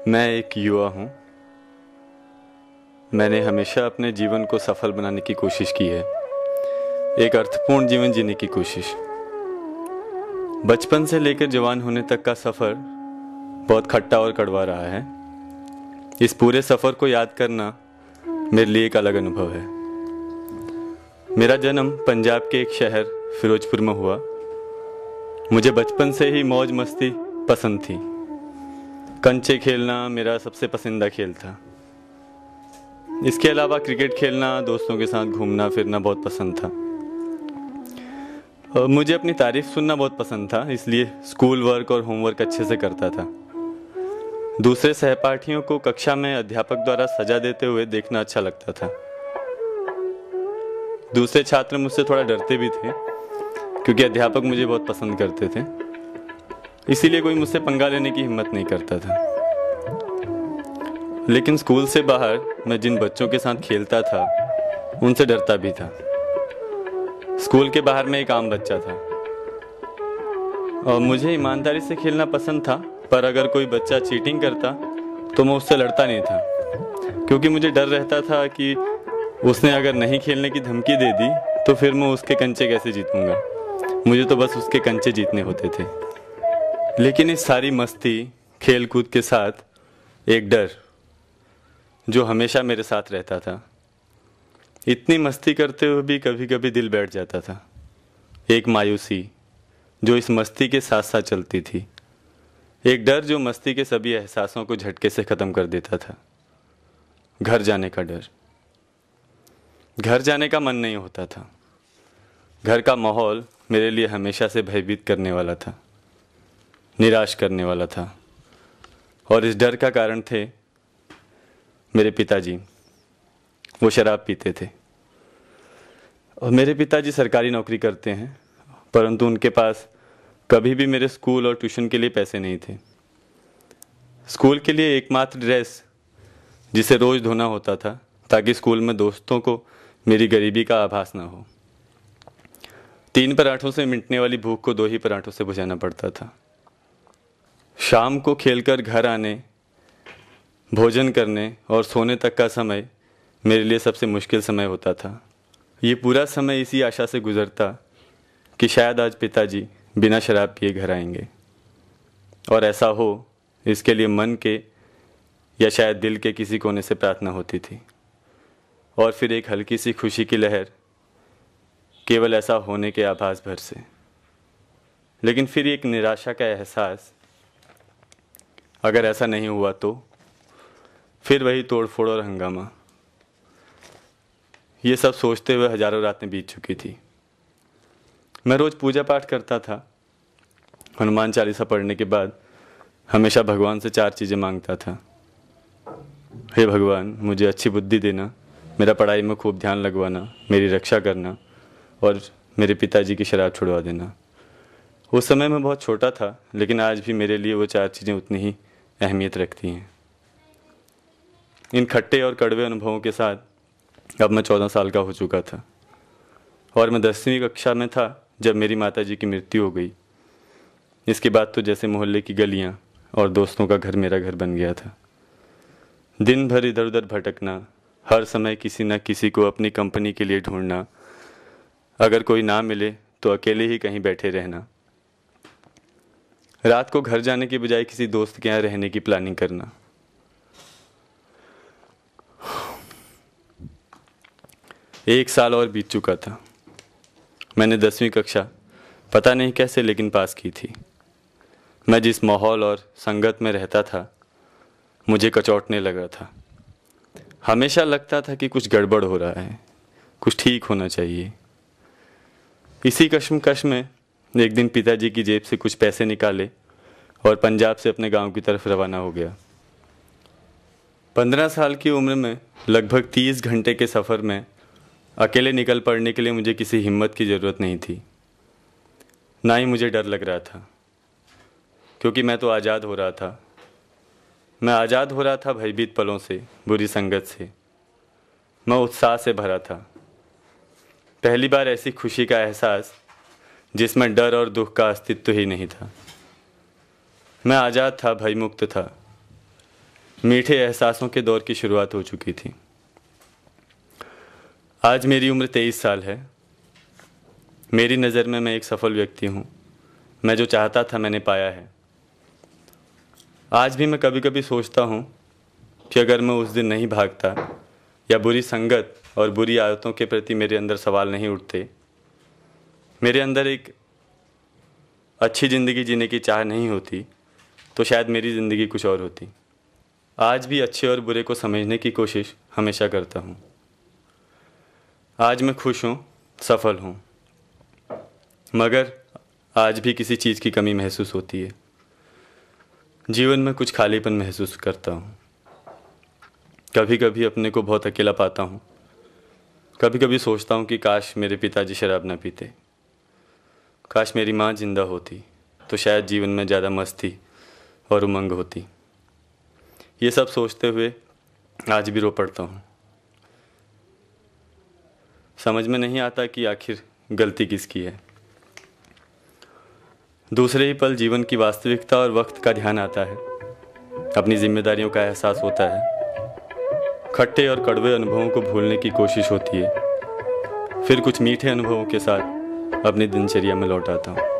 मैं एक युवा हूँ। मैंने हमेशा अपने जीवन को सफल बनाने की कोशिश की है, एक अर्थपूर्ण जीवन जीने की कोशिश। बचपन से लेकर जवान होने तक का सफ़र बहुत खट्टा और कड़वा रहा है। इस पूरे सफ़र को याद करना मेरे लिए एक अलग अनुभव है। मेरा जन्म पंजाब के एक शहर फिरोजपुर में हुआ। मुझे बचपन से ही मौज मस्ती पसंद थी। कंचे खेलना मेरा सबसे पसंदीदा खेल था। इसके अलावा क्रिकेट खेलना, दोस्तों के साथ घूमना फिरना बहुत पसंद था। मुझे अपनी तारीफ सुनना बहुत पसंद था, इसलिए स्कूल वर्क और होमवर्क अच्छे से करता था। दूसरे सहपाठियों को कक्षा में अध्यापक द्वारा सजा देते हुए देखना अच्छा लगता था। दूसरे छात्र मुझसे थोड़ा डरते भी थे, क्योंकि अध्यापक मुझे बहुत पसंद करते थे। इसीलिए कोई मुझसे पंगा लेने की हिम्मत नहीं करता था। लेकिन स्कूल से बाहर मैं जिन बच्चों के साथ खेलता था, उनसे डरता भी था। स्कूल के बाहर मैं एक आम बच्चा था और मुझे ईमानदारी से खेलना पसंद था, पर अगर कोई बच्चा चीटिंग करता तो मैं उससे लड़ता नहीं था, क्योंकि मुझे डर रहता था कि उसने अगर नहीं खेलने की धमकी दे दी तो फिर मैं उसके कंचे कैसे जीतूंगा। मुझे तो बस उसके कंचे जीतने होते थे। लेकिन इस सारी मस्ती खेल कूद के साथ एक डर जो हमेशा मेरे साथ रहता था। इतनी मस्ती करते हुए भी कभी कभी दिल बैठ जाता था। एक मायूसी जो इस मस्ती के साथ साथ चलती थी। एक डर जो मस्ती के सभी एहसासों को झटके से ख़त्म कर देता था। घर जाने का डर। घर जाने का मन नहीं होता था। घर का माहौल मेरे लिए हमेशा से भयभीत करने वाला था, निराश करने वाला था। और इस डर का कारण थे मेरे पिताजी। वो शराब पीते थे और मेरे पिताजी सरकारी नौकरी करते हैं, परंतु उनके पास कभी भी मेरे स्कूल और ट्यूशन के लिए पैसे नहीं थे। स्कूल के लिए एकमात्र ड्रेस जिसे रोज़ धोना होता था, ताकि स्कूल में दोस्तों को मेरी गरीबी का आभास ना हो। 3 पराठों से मिटने वाली भूख को 2 ही पराठों से बुझाना पड़ता था। शाम को खेलकर घर आने, भोजन करने और सोने तक का समय मेरे लिए सबसे मुश्किल समय होता था। ये पूरा समय इसी आशा से गुजरता कि शायद आज पिताजी बिना शराब पिए घर आएंगे, और ऐसा हो इसके लिए मन के या शायद दिल के किसी कोने से प्रार्थना होती थी। और फिर एक हल्की सी खुशी की लहर, केवल ऐसा होने के आभास भर से। लेकिन फिर एक निराशा का एहसास, अगर ऐसा नहीं हुआ तो फिर वही तोड़फोड़ और हंगामा। ये सब सोचते हुए हजारों रातें बीत चुकी थी। मैं रोज़ पूजा पाठ करता था। हनुमान चालीसा पढ़ने के बाद हमेशा भगवान से 4 चीज़ें मांगता था। हे भगवान, मुझे अच्छी बुद्धि देना, मेरा पढ़ाई में खूब ध्यान लगवाना, मेरी रक्षा करना और मेरे पिताजी की शराब छुड़वा देना। उस समय मैं बहुत छोटा था, लेकिन आज भी मेरे लिए वो 4 चीज़ें उतनी ही अहमियत रखती हैं। इन खट्टे और कड़वे अनुभवों के साथ अब मैं 14 साल का हो चुका था और मैं 10वीं कक्षा में था जब मेरी माताजी की मृत्यु हो गई। इसके बाद तो जैसे मोहल्ले की गलियां और दोस्तों का घर मेरा घर बन गया था। दिन भर इधर उधर भटकना, हर समय किसी न किसी को अपनी कंपनी के लिए ढूंढना, अगर कोई ना मिले तो अकेले ही कहीं बैठे रहना, रात को घर जाने की बजाय किसी दोस्त के यहाँ रहने की प्लानिंग करना। एक साल और बीत चुका था। मैंने 10वीं कक्षा पता नहीं कैसे लेकिन पास की थी। मैं जिस माहौल और संगत में रहता था, मुझे कचौटने लगा था। हमेशा लगता था कि कुछ गड़बड़ हो रहा है, कुछ ठीक होना चाहिए। इसी कश्मकश में एक दिन पिताजी की जेब से कुछ पैसे निकाले और पंजाब से अपने गांव की तरफ रवाना हो गया। 15 साल की उम्र में लगभग 30 घंटे के सफ़र में अकेले निकल पड़ने के लिए मुझे किसी हिम्मत की ज़रूरत नहीं थी। ना ही मुझे डर लग रहा था, क्योंकि मैं तो आज़ाद हो रहा था। मैं आज़ाद हो रहा था भयभीत पलों से, बुरी संगत से। मैं उत्साह से भरा था। पहली बार ऐसी खुशी का एहसास जिसमें डर और दुख का अस्तित्व ही नहीं था। मैं आज़ाद था, भयमुक्त था। मीठे एहसासों के दौर की शुरुआत हो चुकी थी। आज मेरी उम्र 23 साल है। मेरी नज़र में मैं एक सफल व्यक्ति हूँ। मैं जो चाहता था मैंने पाया है। आज भी मैं कभी कभी सोचता हूँ कि अगर मैं उस दिन नहीं भागता या बुरी संगत और बुरी आदतों के प्रति मेरे अंदर सवाल नहीं उठते, मेरे अंदर एक अच्छी ज़िंदगी जीने की चाह नहीं होती, तो शायद मेरी ज़िंदगी कुछ और होती। आज भी अच्छे और बुरे को समझने की कोशिश हमेशा करता हूँ। आज मैं खुश हूँ, सफल हूँ, मगर आज भी किसी चीज़ की कमी महसूस होती है। जीवन में कुछ खालीपन महसूस करता हूँ। कभी कभी अपने को बहुत अकेला पाता हूँ। कभी कभी सोचता हूँ कि काश मेरे पिताजी शराब ना पीते, काश मेरी माँ जिंदा होती तो शायद जीवन में ज़्यादा मस्ती और उमंग होती। ये सब सोचते हुए आज भी रो पड़ता हूँ। समझ में नहीं आता कि आखिर गलती किसकी है। दूसरे ही पल जीवन की वास्तविकता और वक्त का ध्यान आता है। अपनी जिम्मेदारियों का एहसास होता है। खट्टे और कड़वे अनुभवों को भूलने की कोशिश होती है। फिर कुछ मीठे अनुभवों के साथ अपनी दिनचर्या में लौट आता हूँ।